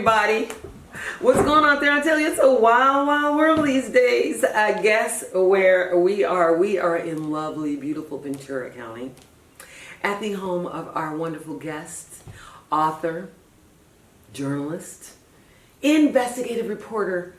everybody. What's going on there? I tell you, it's a wild, wild world these days. Guess where we are? We are in lovely, beautiful Ventura County at the home of our wonderful guest, author, journalist, investigative reporter,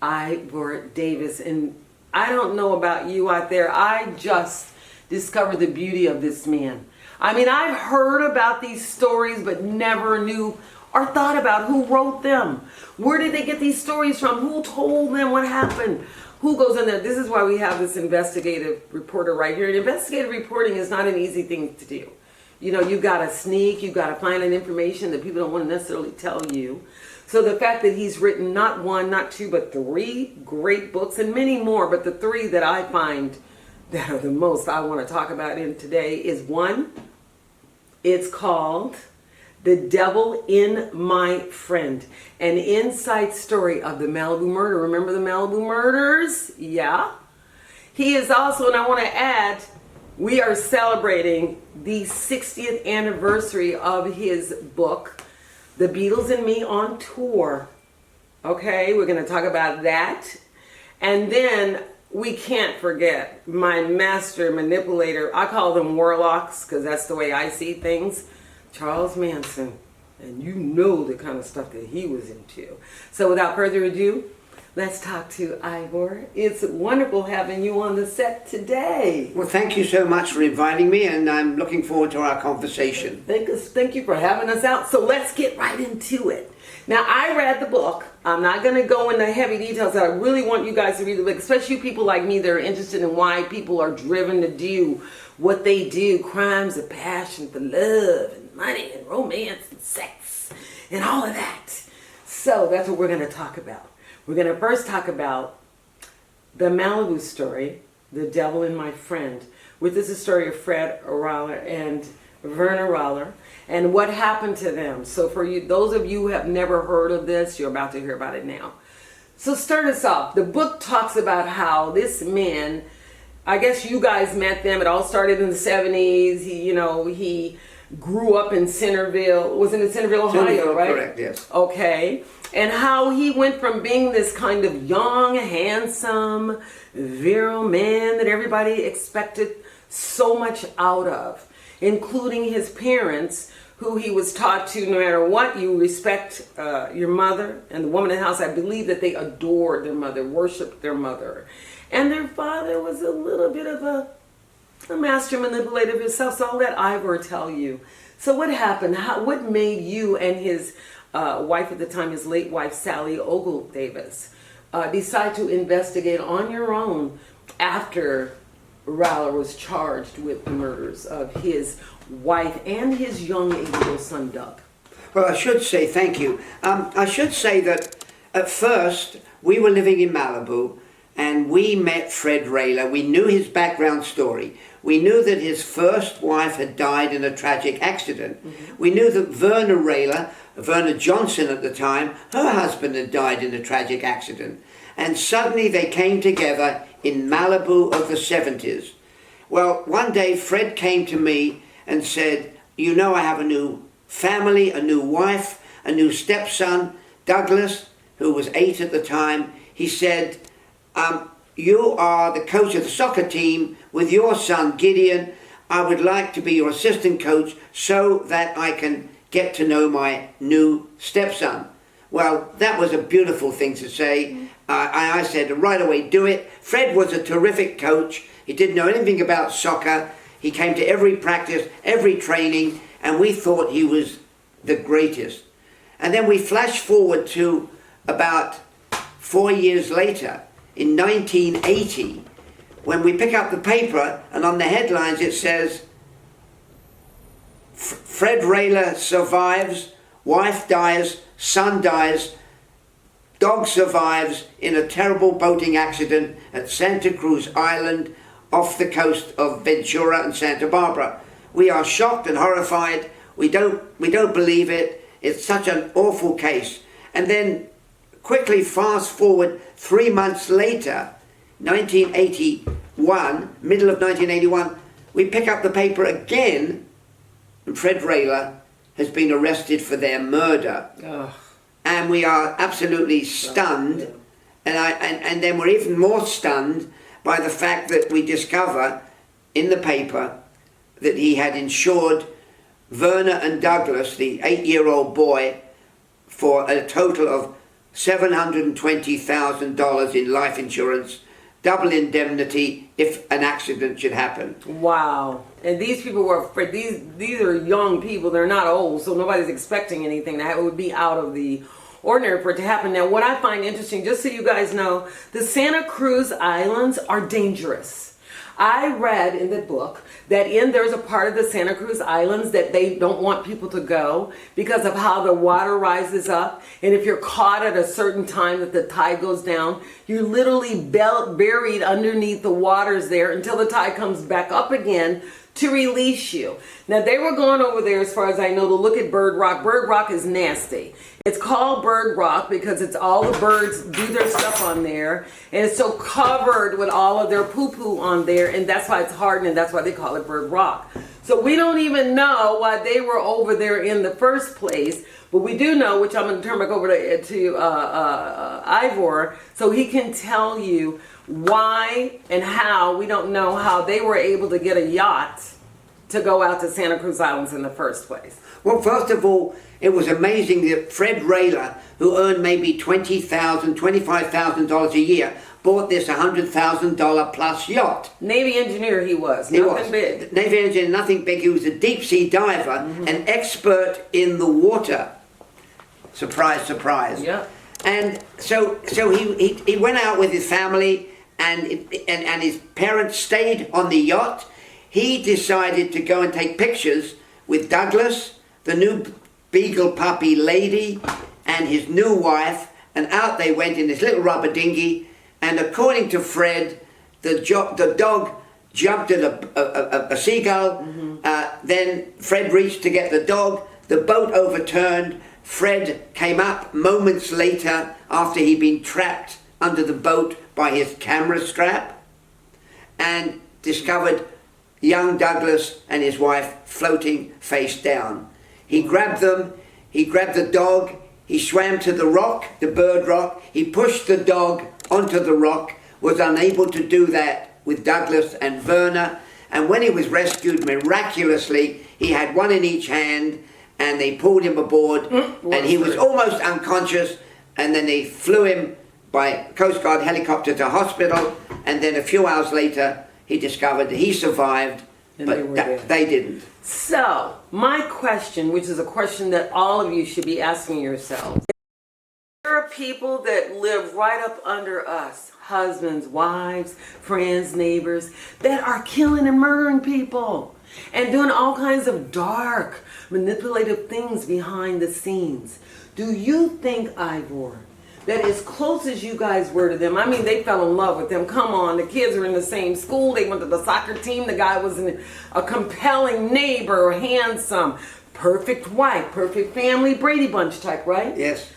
Ivor Davis. And I don't know about you out there, I just discovered the beauty of this man. I mean, I've heard about these stories, but never knew or thought about who wrote them. Where did they get these stories from? Who told them what happened? Who goes in there? This is why we have this investigative reporter right here. And investigative reporting is not an easy thing to do. You know, you've got to sneak, you've got to find out information that people don't want to necessarily tell you. So the fact that he's written not one, not two, but three great books and many more, but the three that I find that are the most I want to talk about in today is one, it's called The Devil in My Friend, an inside story of the Malibu Murder. Remember the Malibu Murders? Yeah. He is also, and I want to add, we are celebrating the 60th anniversary of his book, The Beatles and Me on Tour. Okay, we're going to talk about that. And then we can't forget my master manipulator. I call them warlocks because that's the way I see things. Charles Manson. And you know the kind of stuff that he was into. So without further ado, let's talk to Ivor. It's wonderful having you on the set today. Well, thank you so much for inviting me, and I'm looking forward to our conversation. Thank you for having us out. So let's get right into it. Now, I read the book. I'm not going to go into heavy details. I really want you guys to read the book, especially people like me that are interested in why people are driven to do what they do. Crimes of passion for love and money and romance and sex and all of that. So that's what we're going to talk about. We're going to first talk about the Malibu story, The Devil in My Friend, which is the story of Fred Roehler and Fred Roehler, and what happened to them. So for you, those of you who have never heard of this, you're about to hear about it now. So start us off. The book talks about how this man, I guess you guys met them. It all started in the 70s. He grew up in Centerville. Was it in Centerville, Ohio, Centerville, right? Correct, yes. Okay. And how he went from being this kind of young, handsome, virile man that everybody expected so much out of, including his parents, who he was taught to, no matter what, you respect your mother. And the woman in the house, I believe that they adored their mother, worshiped their mother. And their father was a little bit of a master manipulator himself. So I'll let Ivor tell you. So what happened? What made you and his wife at the time, his late wife, Sally Ogle Davis, decide to investigate on your own after Roehler was charged with the murders of his wife and his young 8-year-old son, Doug? Well, I should say thank you. I should say that at first we were living in Malibu and we met Fred Roehler. We knew his background story. We knew that his first wife had died in a tragic accident. Mm-hmm. We knew that Verna Johnson at the time, her husband had died in a tragic accident. And suddenly they came together in Malibu of the 70s. Well, one day Fred came to me and said, you know, I have a new family, a new wife, a new stepson, Douglas, who was 8 at the time. He said, you are the coach of the soccer team with your son, Gideon. I would like to be your assistant coach so that I can get to know my new stepson. Well, that was a beautiful thing to say. I said, right away, do it. Fred was a terrific coach. He didn't know anything about soccer. He came to every practice, every training, and we thought he was the greatest. And then we flash forward to about 4 years later, in 1980, when we pick up the paper, and on the headlines it says, Fred Roehler survives, wife dies, son dies, dog survives in a terrible boating accident at Santa Cruz Island off the coast of Ventura and Santa Barbara. We are shocked and horrified. We don't believe it. It's such an awful case. And then quickly fast forward 3 months later, 1981, middle of 1981, we pick up the paper again, and Fred Roehler has been arrested for their murder. Ugh. and we are absolutely stunned, and then we're even more stunned by the fact that we discover in the paper that he had insured Werner and Douglas, the 8-year-old boy, for a total of $720,000 in life insurance, double indemnity if an accident should happen. Wow. And these people were, these are young people, they're not old, so nobody's expecting anything that would be out of the ordinary for it to happen. Now, what I find interesting, just so you guys know, the Santa Cruz Islands are dangerous. I read in the book that there's a part of the Santa Cruz Islands that they don't want people to go because of how the water rises up. And if you're caught at a certain time that the tide goes down, you're literally buried underneath the waters there until the tide comes back up again to release you. Now, they were going over there, as far as I know, to look at Bird Rock. Bird Rock is nasty. It's called Bird Rock because it's all the birds do their stuff on there, and it's so covered with all of their poo-poo on there, and that's why it's hardened, and that's why they call it Bird Rock. So we don't even know why they were over there in the first place, but we do know, which I'm going to turn back over to Ivor, so he can tell you why and how. We don't know how they were able to get a yacht to go out to Santa Cruz Islands in the first place. Well, first of all, it was amazing that Fred Roehler, who earned maybe $20,000, $25,000 a year, bought this $100,000 plus yacht. Navy engineer he was, nothing big. Navy engineer, nothing big. He was a deep sea diver, an expert in the water. Surprise, surprise. Yeah. And so he went out with his family, and his parents stayed on the yacht. He decided to go and take pictures with Douglas, the new beagle puppy Lady, and his new wife, and out they went in this little rubber dinghy. And according to Fred, the dog jumped at a seagull. Then Fred reached to get the dog. The boat overturned. Fred came up moments later after he'd been trapped under the boat by his camera strap, and discovered young Douglas and his wife floating face down. He grabbed them, he grabbed the dog, he swam to the rock, the bird rock, he pushed the dog onto the rock, was unable to do that with Douglas and Werner, and when he was rescued miraculously, he had one in each hand, and they pulled him aboard, and he was almost unconscious, and then they flew him by Coast Guard helicopter to hospital, and then a few hours later, he discovered that he survived, but they didn't. So, my question, which is a question that all of you should be asking yourselves. There are people that live right up under us, husbands, wives, friends, neighbors, that are killing and murdering people and doing all kinds of dark, manipulative things behind the scenes. Do you think, Ivor, that as close as you guys were to them, I mean, they fell in love with them. Come on, the kids were in the same school. They went to the soccer team. The guy was a compelling neighbor, handsome, perfect wife, perfect family, Brady Bunch type, right? Yes.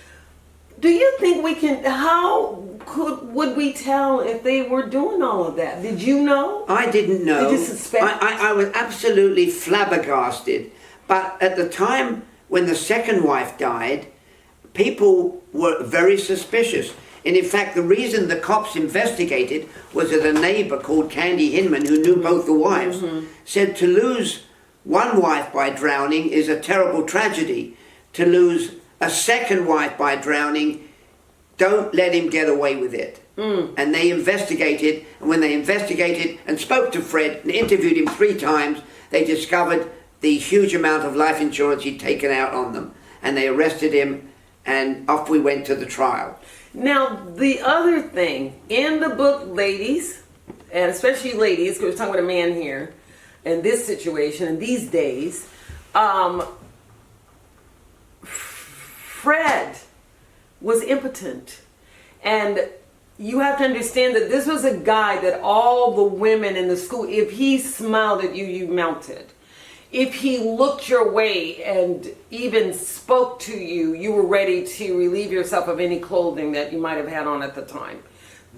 Do you think we can, would we tell if they were doing all of that? Did you know? I didn't know. Did you suspect? I was absolutely flabbergasted. But at the time when the second wife died, people were very suspicious. And in fact, the reason the cops investigated was that a neighbor called Candy Hinman, who knew both the wives, said to lose one wife by drowning is a terrible tragedy. To lose a second wife by drowning, don't let him get away with it. And they investigated, and when they investigated and spoke to Fred and interviewed him 3 times, they discovered the huge amount of life insurance he'd taken out on them. And they arrested him, and off we went to the trial. Now, the other thing, in the book, ladies, and especially ladies, because we're talking about a man here, in this situation, in these days, Fred was impotent. And you have to understand that this was a guy that all the women in the school, if he smiled at you, you melted. If he looked your way and even spoke to you, you were ready to relieve yourself of any clothing that you might have had on at the time.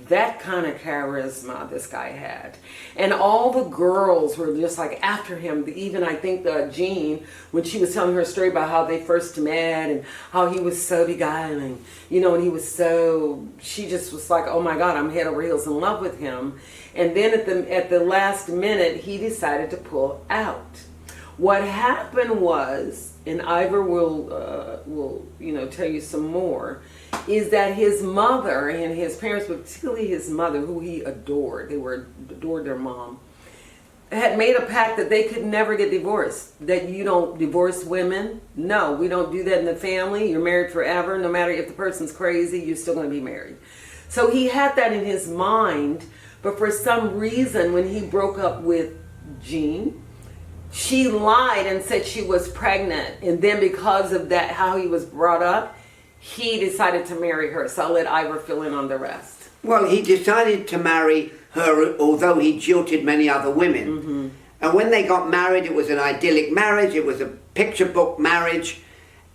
That kind of charisma this guy had. And all the girls were just like after him. Even I think Jean, when she was telling her story about how they first met and how he was so beguiling, you know, and he was so, she just was like, oh my God, I'm head over heels in love with him. And then at the last minute, he decided to pull out. What happened was, and Ivor will tell you some more, is that his mother and his parents, but particularly his mother, who he adored, adored their mom, had made a pact that they could never get divorced. That you don't divorce women. No, we don't do that in the family. You're married forever. No matter if the person's crazy, you're still going to be married. So he had that in his mind, but for some reason, when he broke up with Jean, she lied and said she was pregnant. And then because of that, how he was brought up, he decided to marry her. So I'll let Ivor fill in on the rest. Well, he decided to marry her, although he jilted many other women. Mm-hmm. And when they got married, it was an idyllic marriage. It was a picture book marriage.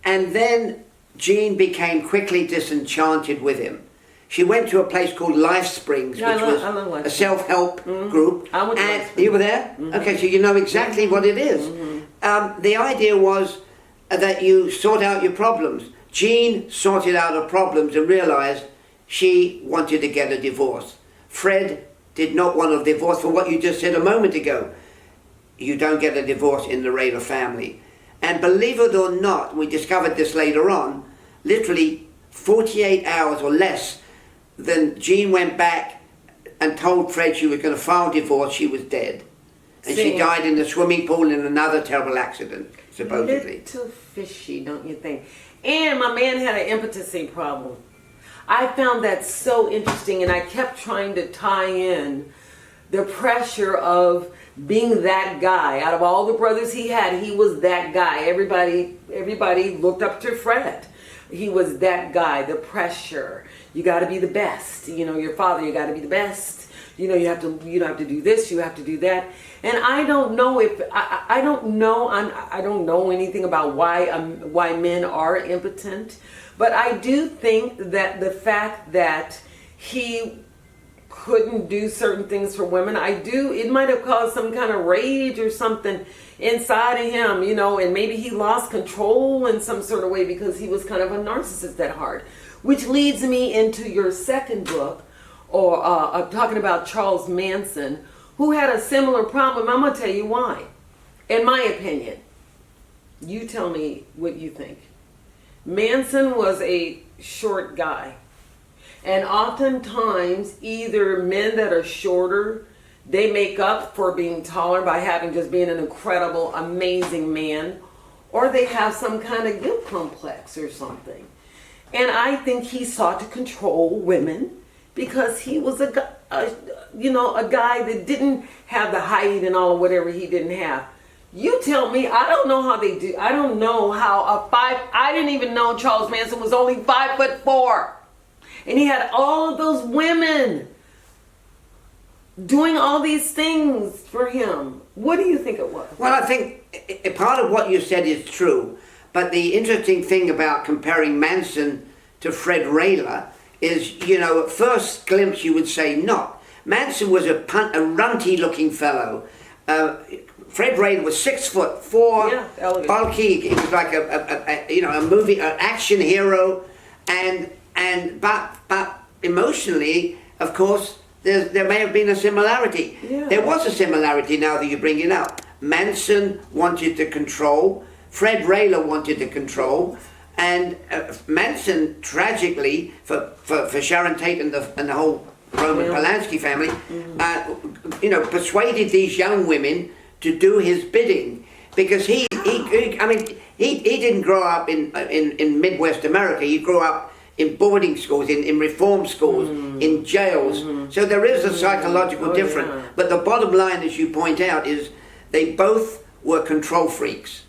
And then Jean became quickly disenchanted with him. She went to a place called Life Springs, which was a self-help group. I went to Life Springs. You were there? Mm-hmm. Okay, so you know exactly what it is. Mm-hmm. The idea was that you sort out your problems. Jean sorted out her problems and realized she wanted to get a divorce. Fred did not want a divorce for what you just said a moment ago. You don't get a divorce in the Roehler family. And believe it or not, we discovered this later on, literally 48 hours or less, then Jean went back and told Fred she was going to file divorce. She was dead. And she died in the swimming pool in another terrible accident, supposedly. Little fishy, don't you think? And my man had an impotency problem. I found that so interesting, and I kept trying to tie in the pressure of being that guy. Out of all the brothers he had, he was that guy. Everybody looked up to Fred. He was that guy, the pressure. You got to be the best. You know, your father, you got to be the best. You know, you have to do this, you have to do that. And I don't know if I don't know anything about why men are impotent, but I do think that the fact that he couldn't do certain things for women, it might have caused some kind of rage or something inside of him, you know, and maybe he lost control in some sort of way because he was kind of a narcissist at heart. Which leads me into your second book, or talking about Charles Manson, who had a similar problem. I'm going to tell you why. In my opinion, you tell me what you think. Manson was a short guy. And oftentimes, either men that are shorter, they make up for being taller by being an incredible, amazing man, or they have some kind of guilt complex or something. And I think he sought to control women because he was a guy that didn't have the height and all of whatever he didn't have. You tell me, I don't know how they do. I don't know how I didn't even know Charles Manson was only 5'4". And he had all of those women doing all these things for him. What do you think it was? Well, I think part of what you said is true. But the interesting thing about comparing Manson to Fred Roehler is, you know, at first glimpse you would say not. Manson was a runty-looking fellow. Fred Roehler was 6'4", bulky. He was like a movie, an action hero, but emotionally, of course, there may have been a similarity. Yeah. There was a similarity now that you bring it up. Manson wanted to control. Fred Roehler wanted to control, and Manson, tragically, for Sharon Tate and the whole Roman Polanski family, persuaded these young women to do his bidding, because he didn't grow up in Midwest America. He grew up in boarding schools, in reform schools, in jails. So there is a psychological difference. Yeah. But the bottom line, as you point out, is they both were control freaks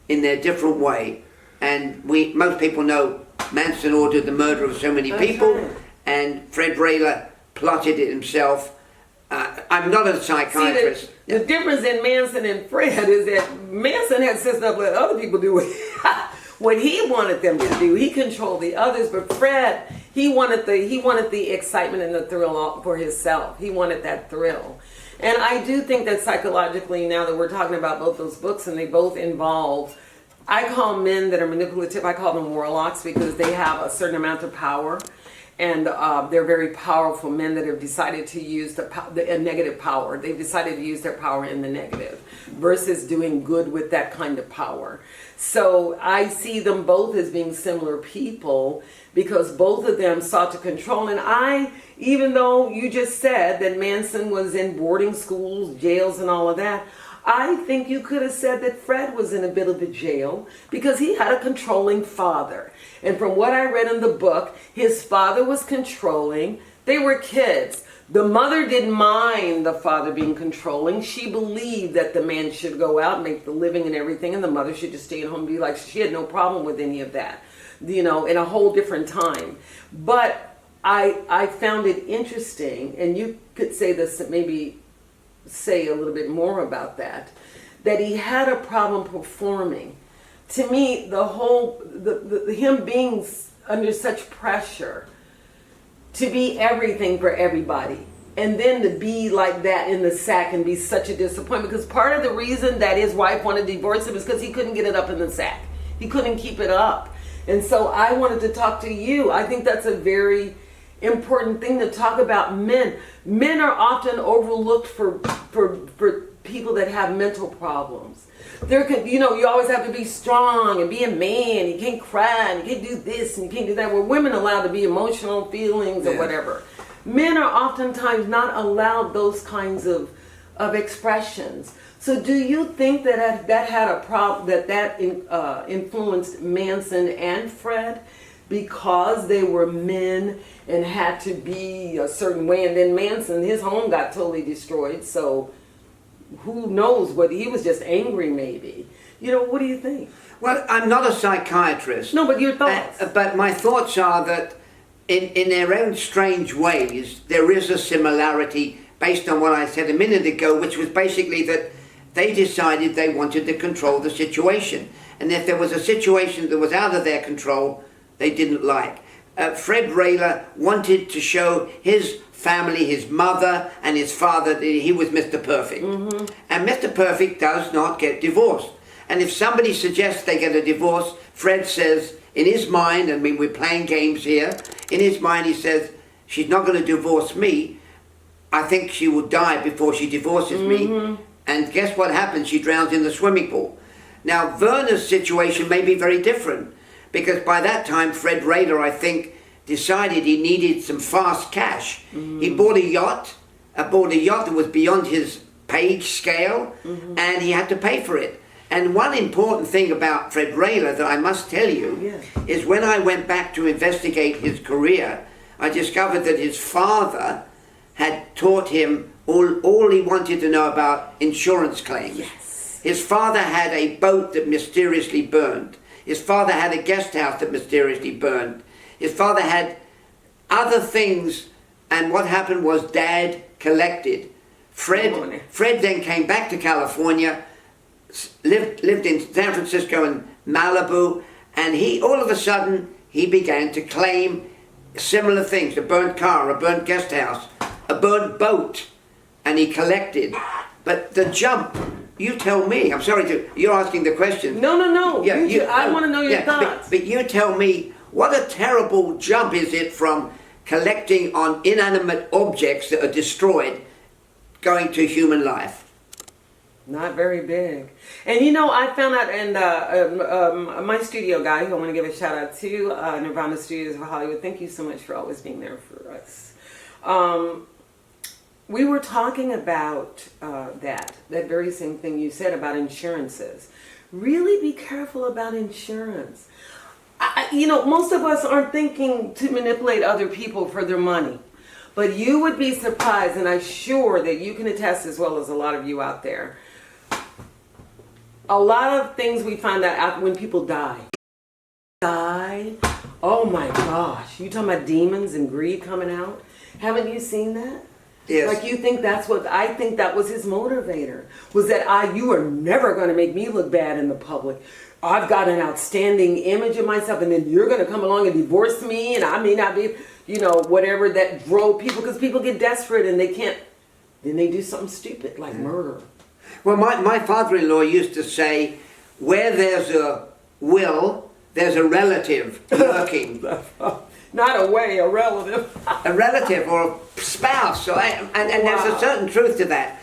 in their different way. And most people know Manson ordered the murder of so many people, and Fred Roehler plotted it himself. I'm not a psychiatrist. See, the difference in Manson and Fred is that Manson had sense enough to let other people do what he wanted them to do. He controlled the others, but Fred, He wanted the excitement and the thrill for himself. He wanted that thrill. And I do think that psychologically, now that we're talking about both those books, and they both involve, I call men that are manipulative, I call them warlocks, because they have a certain amount of power. And they're very powerful men that have decided to use a negative power. They've decided to use their power in the negative versus doing good with that kind of power. So I see them both as being similar people because both of them sought to control. And even though you just said that Manson was in boarding schools, jails, and all of that, I think you could have said that Fred was in a bit of a jail because he had a controlling father. And from what I read in the book, his father was controlling. They were kids. The mother didn't mind the father being controlling. She believed that the man should go out, make the living and everything, and the mother should just stay at home and be like, she had no problem with any of that, in a whole different time. But I found it interesting, and you could say this, maybe say a little bit more about that he had a problem performing. To me, him being under such pressure to be everything for everybody, and then to be like that in the sack and be such a disappointment, because part of the reason that his wife wanted to divorce him is because he couldn't get it up in the sack. He couldn't keep it up. And so I wanted to talk to you. I think that's a very important thing to talk about men. Men are often overlooked for people that have mental problems. You always have to be strong and be a man. You can't cry and you can't do this and you can't do that. Well, women are allowed to be emotional feelings or whatever. Men are oftentimes not allowed those kinds of expressions. So do you think that had a problem, that influenced Manson and Fred because they were men and had to be a certain way? And then Manson, his home got totally destroyed, so who knows what, he was just angry maybe. What do you think? Well, I'm not a psychiatrist. No, but your thoughts. But my thoughts are that in their own strange ways, there is a similarity based on what I said a minute ago, which was basically that they decided they wanted to control the situation. And if there was a situation that was out of their control, they didn't like. Fred Roehler wanted to show his family, his mother and his father, that he was Mr. Perfect. Mm-hmm. And Mr. Perfect does not get divorced. And if somebody suggests they get a divorce, Fred says, in his mind, I mean, we're playing games here, in his mind he says, she's not going to divorce me. I think she will die before she divorces me. And guess what happens? She drowns in the swimming pool. Now, Werner's situation may be very different, because by that time, Fred Roehler, I think, decided he needed some fast cash. He bought a yacht that was beyond his page scale, and he had to pay for it. And one important thing about Fred Roehler that I must tell you is when I went back to investigate his career, I discovered that his father had taught him all he wanted to know about insurance claims. Yes. His father had a boat that mysteriously burned. His father had a guest house that mysteriously burned. His father had other things, and what happened was Dad collected. Fred then came back to California, lived in San Francisco and Malibu, and all of a sudden he began to claim similar things: a burnt car, a burnt guest house, a burnt boat, and he collected. But the jump, you tell me. I'm sorry you're asking the question. No. Yeah, I want to know your thoughts. But you tell me, what a terrible jump is it from collecting on inanimate objects that are destroyed, going to human life? Not very big. And I found out, and my studio guy, who I want to give a shout out to, Nirvana Studios of Hollywood, thank you so much for always being there for us. We were talking about that very same thing you said about insurances. Really be careful about insurance. Most of us aren't thinking to manipulate other people for their money. But you would be surprised, and I'm sure that you can attest as well as a lot of you out there. A lot of things we find out when people die. Oh my gosh. You talking about demons and greed coming out? Haven't you seen that? Yes. Like, you think I think that was his motivator. Was that you are never going to make me look bad in the public. I've got an outstanding image of myself, and then you're going to come along and divorce me, and I may not be. whatever that drove people, because people get desperate and they can't, then they do something stupid like murder. Well, my father-in-law used to say, where there's a will, there's a relative lurking. Not a way, a relative. A relative or a spouse. And there's a certain truth to that.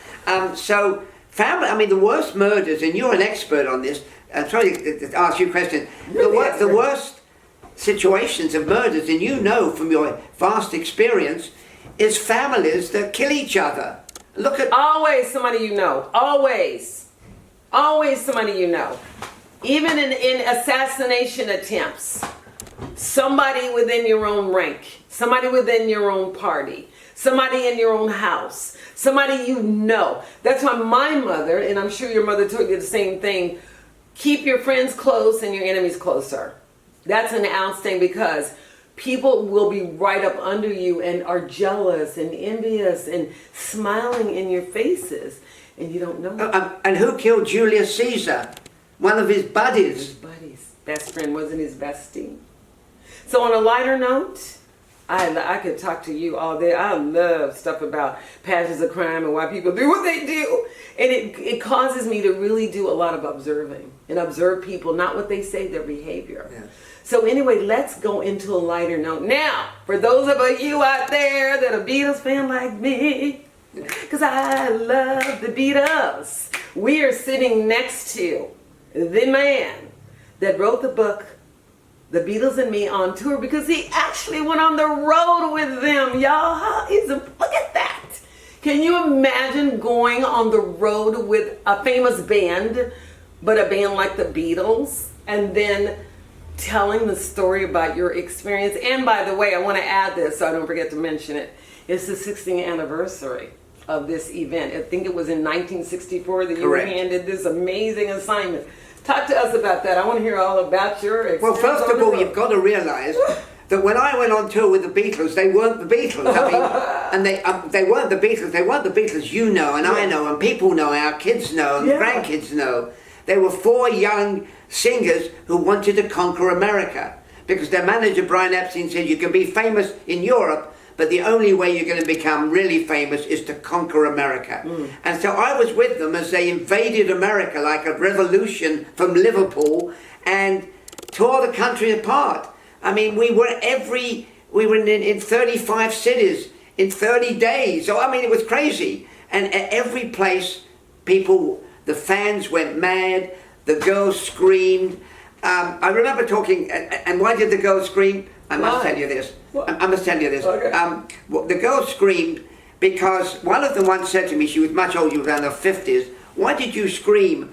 So family, the worst murders, and you're an expert on this. I'm sorry to ask you a question. The worst situations of murders, and you know from your vast experience, is families that kill each other. Look at... Always somebody you know. Always. Always somebody you know. Even in assassination attempts. Somebody within your own rank. Somebody within your own party. Somebody in your own house. Somebody you know. That's why my mother, and I'm sure your mother told you the same thing, keep your friends close and your enemies closer. That's an outstanding, because people will be right up under you and are jealous and envious and smiling in your faces, and you don't know. And who killed Julius Caesar? One of his buddies. His buddies. Best friend wasn't his bestie. So on a lighter note, I could talk to you all day. I love stuff about passions of crime and why people do what they do. And it causes me to really do a lot of observing and observe people, not what they say, their behavior. Yeah. So anyway, let's go into a lighter note. Now, for those of you out there that are Beatles fan like me, because I love the Beatles, we are sitting next to the man that wrote the book, The Beatles and Me on Tour, because he actually went on the road with them, y'all. Look at that. Can you imagine going on the road with a famous band, but a band like the Beatles, and then telling the story about your experience? And by the way, I want to add this so I don't forget to mention it. It's the 60th anniversary of this event. I think it was in 1964 that you were handed this amazing assignment. Talk to us about that. I want to hear all about your experience. Well, first of all, you've got to realize that when I went on tour with the Beatles, they weren't the Beatles. And they weren't the Beatles. They weren't the Beatles you know, and I know, and people know, our kids know, and grandkids know. They were four young singers who wanted to conquer America, because their manager, Brian Epstein, said you can be famous in Europe, but the only way you're going to become really famous is to conquer America. And so I was with them as they invaded America like a revolution from Liverpool and tore the country apart. We were in 35 cities in 30 days. So, it was crazy. And at every place, the fans went mad, the girls screamed. I remember talking, and why did the girls scream? I must tell you this. Okay. The girls screamed because one of them once said to me, she was much older, she was around her 50s, why did you scream?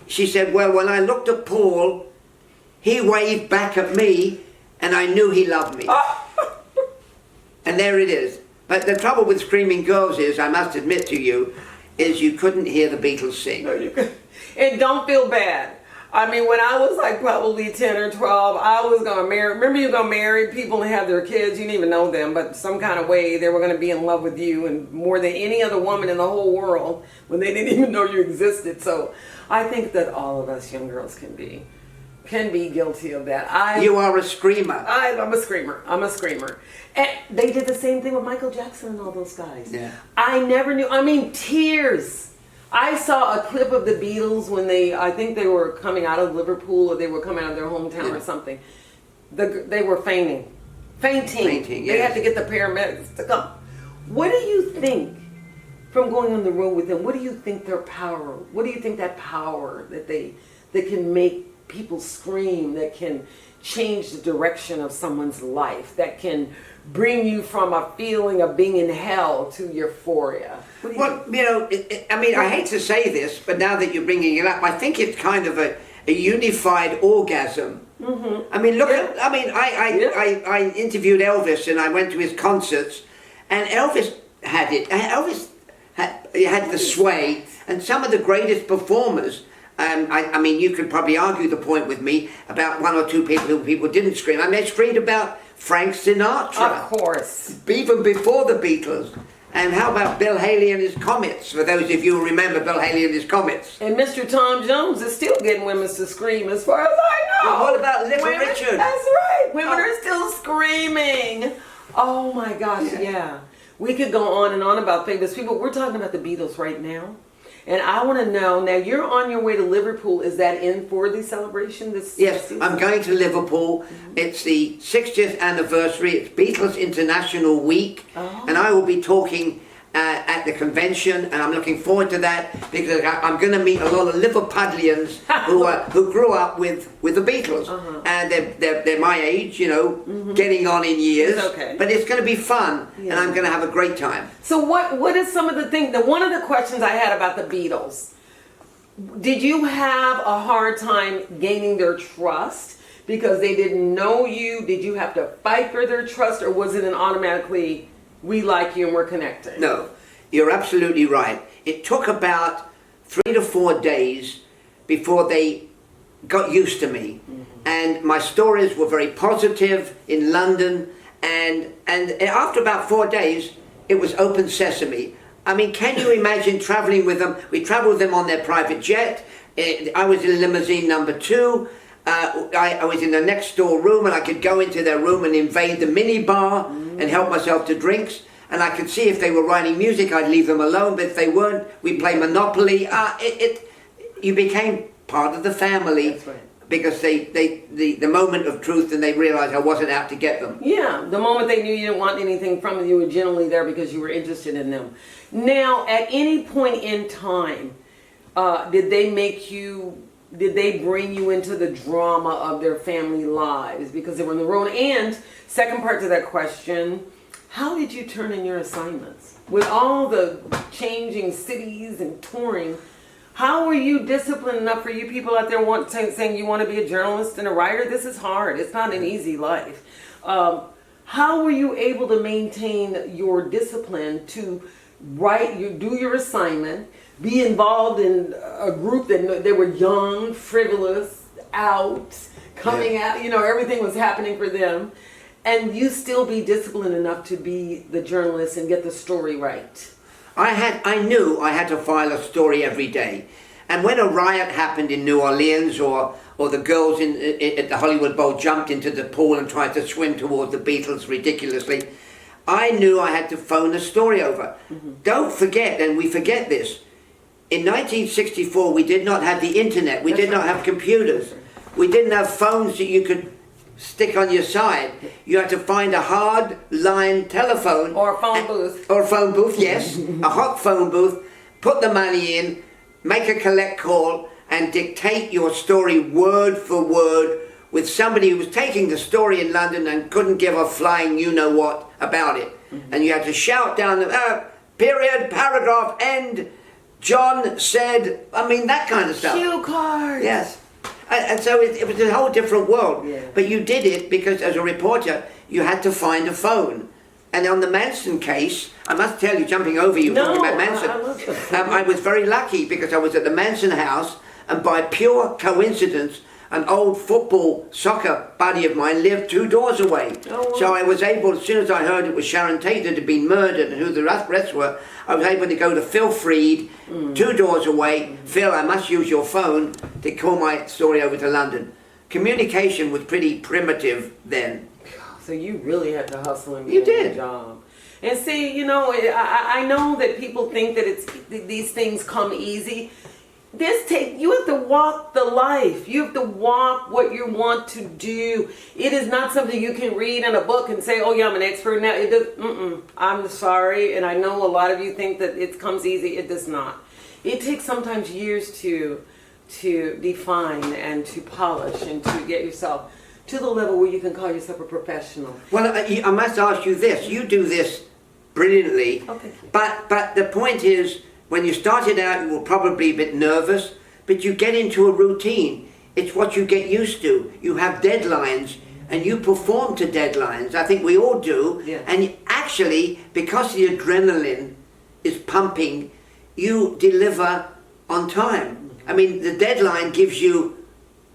She said, well, when I looked at Paul, he waved back at me, and I knew he loved me. And there it is. But the trouble with screaming girls is, I must admit to you, is you couldn't hear the Beatles sing. No, you couldn't. And don't feel bad. When I was like probably 10 or 12, I was going to marry. Remember, you going to marry people and have their kids. You didn't even know them, but some kind of way they were going to be in love with you, and more than any other woman in the whole world, when they didn't even know you existed. So I think that all of us young girls can be guilty of that. You are a screamer. I'm a screamer. And they did the same thing with Michael Jackson and all those guys. Yeah. I never knew. Tears. I saw a clip of the Beatles when I think they were coming out of Liverpool, or they were coming out of their hometown or something. They were fainting. Fainting, yes. They had to get the paramedics to come. What do you think, from going on the road with them, what do you think their power, what do you think that power that can make people scream, that can change the direction of someone's life, that can bring you from a feeling of being in hell to euphoria? I hate to say this, but now that you're bringing it up, I think it's kind of a unified orgasm. Mm-hmm. I interviewed Elvis, and I went to his concerts, and Elvis had it. Elvis had the sway, and some of the greatest performers. You could probably argue the point with me about one or two people who people didn't scream. They screamed about Frank Sinatra. Of course. Even before the Beatles. And how about Bill Haley and his Comets, for those of you who remember Bill Haley and his Comets? And Mr. Tom Jones is still getting women to scream, as far as I know. Well, what about Little Richard? That's right. Women are still screaming. Oh my gosh, yeah. We could go on and on about famous people. We're talking about the Beatles right now. And I want to know, now you're on your way to Liverpool. Is that in for the celebration this season? I'm going to Liverpool. It's the 60th anniversary. It's Beatles International Week. And I will be talking at the convention, and I'm looking forward to that because I'm going to meet a lot of Liverpudlians who grew up with the Beatles, and they're my age, you know, getting on in years. It's okay. But it's going to be fun, and I'm going to have a great time. So what is some of the things? One of the questions I had about the Beatles, did you have a hard time gaining their trust because they didn't know you? Did you have to fight for their trust, or was it an automatically, we like you and we're connected? No, you're absolutely right. It took about 3 to 4 days before they got used to me. And my stories were very positive in London. And after about 4 days, it was open sesame. I mean, can you imagine traveling with them? We traveled with them on their private jet. I was in limousine number 2. I was in the next door room, and I could go into their room and invade the mini bar and help myself to drinks. And I could see if they were writing music, I'd leave them alone. But if they weren't, we'd play Monopoly. You became part of the family. That's right. Because the moment of truth, and they realized I wasn't out to get them. Yeah, the moment they knew you didn't want anything from them, you were genuinely there because you were interested in them. Now, at any point in time, did they bring you into the drama of their family lives because they were on the road? And second part to that question, how did you turn in your assignments? With all the changing cities and touring, how were you disciplined enough for you people out there saying you want to be a journalist and a writer? This is hard. It's not an easy life. How were you able to maintain your discipline to do your assignment, be involved in a group that they were young, frivolous, out, coming out, you know, everything was happening for them, and you still be disciplined enough to be the journalist and get the story right? I knew I had to file a story every day. And when a riot happened in New Orleans, or the girls at the Hollywood Bowl jumped into the pool and tried to swim towards the Beatles ridiculously, I knew I had to phone the story over. Don't forget, and we forget this, in 1964 we did not have the internet, we did not have computers, we didn't have phones that you could stick on your side. You had to find a hard line telephone. Or a phone booth. Or a phone booth, yes. A hot phone booth. Put the money in, make a collect call, and dictate your story word for word with somebody who was taking the story in London and couldn't give a flying you-know-what about it. And you had to shout down the period, paragraph, end, John said, I mean, that kind of stuff. Cue cards. Yes. And so it was a whole different world. Yeah. But you did it because as a reporter, you had to find a phone. And on the MANSON case, I must tell you, jumping over you, talking about MANSON, I was very lucky because I was at the MANSON house, and by pure coincidence, an old soccer buddy of mine lived 2 doors away. Oh, wow. So I was able, as soon as I heard it was Sharon Tate that had been murdered and who the rest were, I was able to go to Phil Freed, 2 doors away. Phil, I must use your phone to call my story over to London. Communication was pretty primitive then. So you really had to hustle and You get a did. job. And see, you know, I know that people think that these things come easy. You have to walk the life. You have to walk what you want to do. It is not something you can read in a book and say, oh yeah, I'm an expert now. It does, I'm sorry, and I know a lot of you think that it comes easy. It does not. It takes sometimes years to define and to polish and to get yourself to the level where you can call yourself a professional. Well, I must ask you this. You do this brilliantly. Oh, thank you. But the point is, when you started out, you were probably a bit nervous, but you get into a routine. It's what you get used to. You have deadlines, and you perform to deadlines. I think we all do. Yeah. And actually, because the adrenaline is pumping, you deliver on time. I mean, the deadline gives you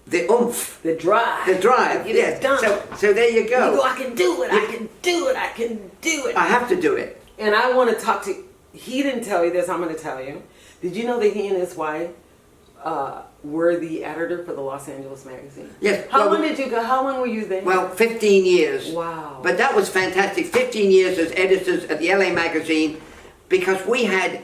the oomph. The drive. The drive, Get yes. it done. So there you go. You go, I can do it, I can do it, I can do it. I have to do it. And I want to talk to, he didn't tell you this, I'm going to tell you. Did you know that he and his wife were the editor for the Los Angeles magazine. Yes. How long did you go? How long were you there? Well, 15 years. Wow. But that was fantastic. 15 years as editors at the LA magazine, because we had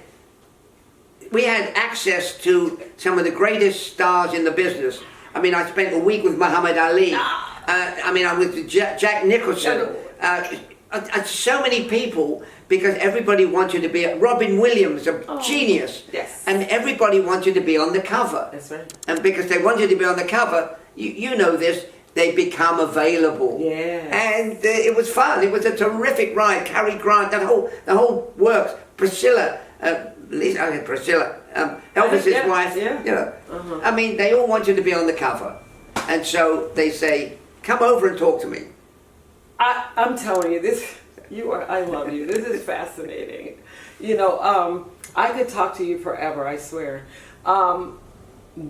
access to some of the greatest stars in the business. I mean, I spent a week with Muhammad Ali. I mean, I was with Jack Nicholson. So many people, because everybody wanted to be Robin Williams, a genius. Yes. And everybody wanted to be on the cover. That's right. And because they wanted to be on the cover, you know this, they become available. Yeah. And it was fun. It was a terrific ride. Cary Grant, the whole works. Priscilla, Elvis's wife. Yeah. You know, I mean, they all wanted to be on the cover, and so they say, "Come over and talk to me." I'm telling you, I love you. This is fascinating. You know, I could talk to you forever, I swear.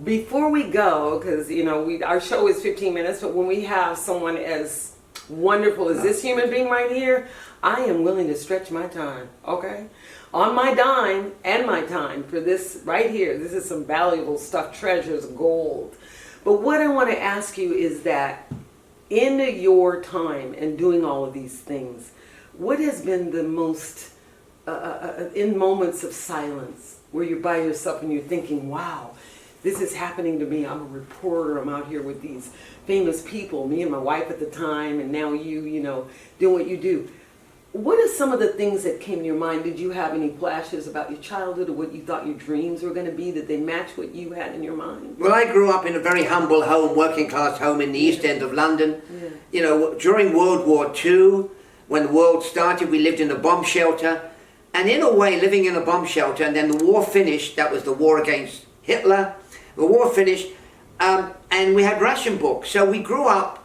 Before we go, because, you know, our show is 15 minutes, but when we have someone as wonderful as this human being right here, I am willing to stretch my time, okay? On my dime and my time for this right here. This is some valuable stuff, treasures, gold. But what I want to ask you is that in your time and doing all of these things, what has been the most, in moments of silence, where you're by yourself and you're thinking, wow, this is happening to me. I'm a reporter. I'm out here with these famous people, me and my wife at the time, and now you know, doing what you do. What are some of the things that came to your mind? Did you have any flashes about your childhood or what you thought your dreams were going to be? Did they match what you had in your mind? Well, I grew up in a very humble home, working class home in the East End of London. Yeah. You know, during World War II, when the world started, we lived in a bomb shelter. And in a way, living in a bomb shelter, and then the war finished, that was the war against Hitler. The war finished, and we had ration books. So we grew up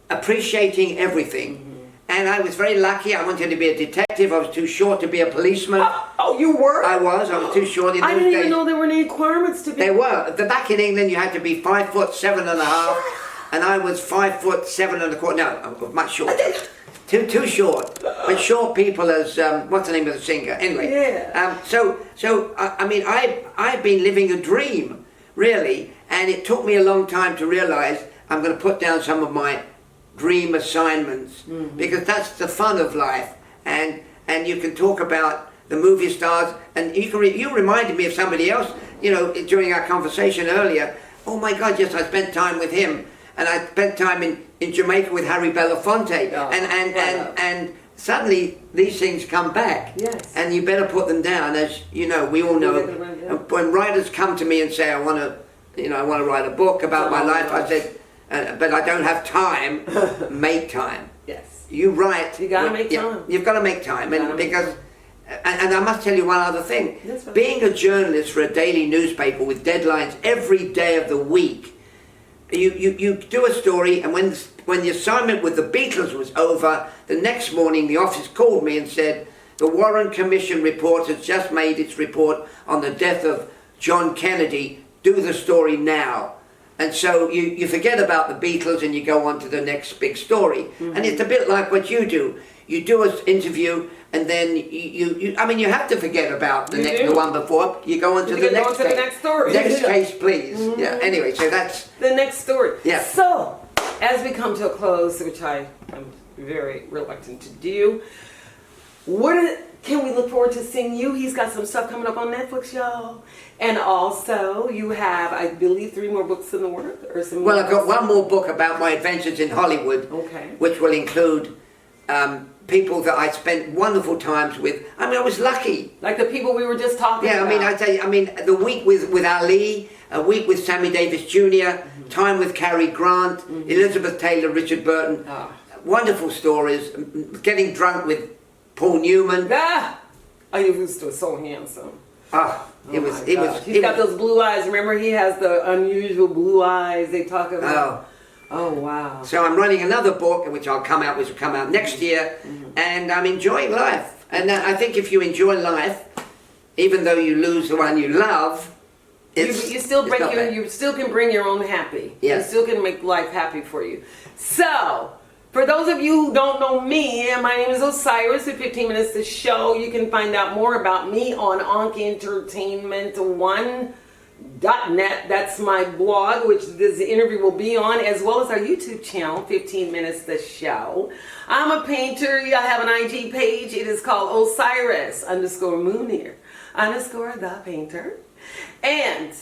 appreciating everything. And I was very lucky. I wanted to be a detective. I was too short to be a policeman. Oh, you were? I was too short in those days. I didn't even know there were any requirements to be. There were. Back in England, you had to be 5'7.5", and I was 5'7.25". No, I was much shorter. Too short. But short people as what's the name of the singer? Anyway. Yeah. So I mean, I've been living a dream, really, and it took me a long time to realize I'm going to put down some of my dream assignments, because that's the fun of life, and you can talk about the movie stars, and you reminded me of somebody else, you know, during our conversation earlier. Oh my God, yes, I spent time with him, and I spent time in Jamaica with Harry Belafonte, and suddenly these things come back. Yes. And you better put them down, as you know, we all know. When writers come to me and say, I want to write a book about my life, I said, but I don't have time. Make time. Yes. You write. You gotta make time. You've got to make time, and because, and I must tell you one other thing. That's right. Being a journalist for a daily newspaper with deadlines every day of the week, you do a story, and when the assignment with the Beatles was over, the next morning the office called me and said, the Warren Commission report has just made its report on the death of John Kennedy. Do the story now. And so you forget about the Beatles and you go on to the next big story. And it's a bit like what you do. You do an interview, and then you have to forget about the one before. You go on to the next case. The next story. Next case, please. Yeah. Anyway, so that's the next story. Yeah. So, as we come to a close, which I am very reluctant to do, can we look forward to seeing you? He's got some stuff coming up on Netflix, y'all. And also, you have, I believe, 3 more books in the works, or some. Well, I've got one more book about my adventures in Hollywood. Okay. Which will include people that I spent wonderful times with. I mean, I was lucky. Like the people we were just talking about. Yeah, I mean, I tell you, the week with Ali, a week with Sammy Davis Jr., time with Cary Grant, Elizabeth Taylor, Richard Burton. Wonderful stories. Getting drunk with Paul Newman. He was so handsome. He's got those blue eyes. Remember, he has the unusual blue eyes they talk about. Oh wow. So I'm writing another book, which will come out next year, and I'm enjoying life. And I think if you enjoy life, even though you lose the one you love, you still can bring your own happy. Yeah. You still can make life happy for you. So, for those of you who don't know me, my name is Osiris with 15 Minutes to Show. You can find out more about me on Onk Entertainment 1 .net. That's my blog, which this interview will be on, as well as our YouTube channel, 15 Minutes The Show. I'm a painter. I have an IG page. It is called Osiris_Munir_the painter. And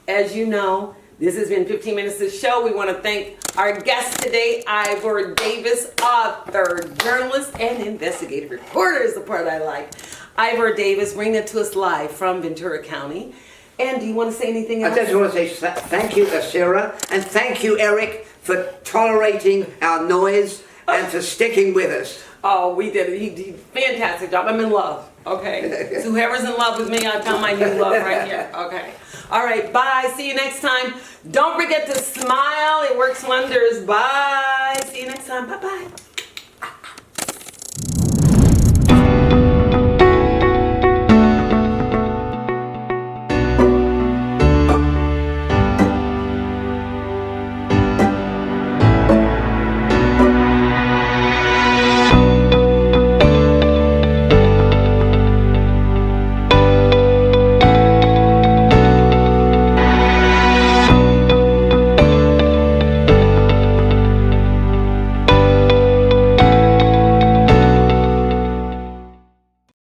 as you know, this has been 15 Minutes The Show. We want to thank our guest today, Ivor Davis, author, journalist, and investigative reporter is the part I like. Ivor Davis, bring that to us live from Ventura County. And do you want to say anything else? I just want to say thank you, Sarah, and thank you, Eric, for tolerating our noise and for sticking with us. Oh, we did it. He did a fantastic job. I'm in love. Okay. So whoever's in love with me, I found my new love right here. Okay. All right. Bye. See you next time. Don't forget to smile. It works wonders. Bye. See you next time. Bye-bye.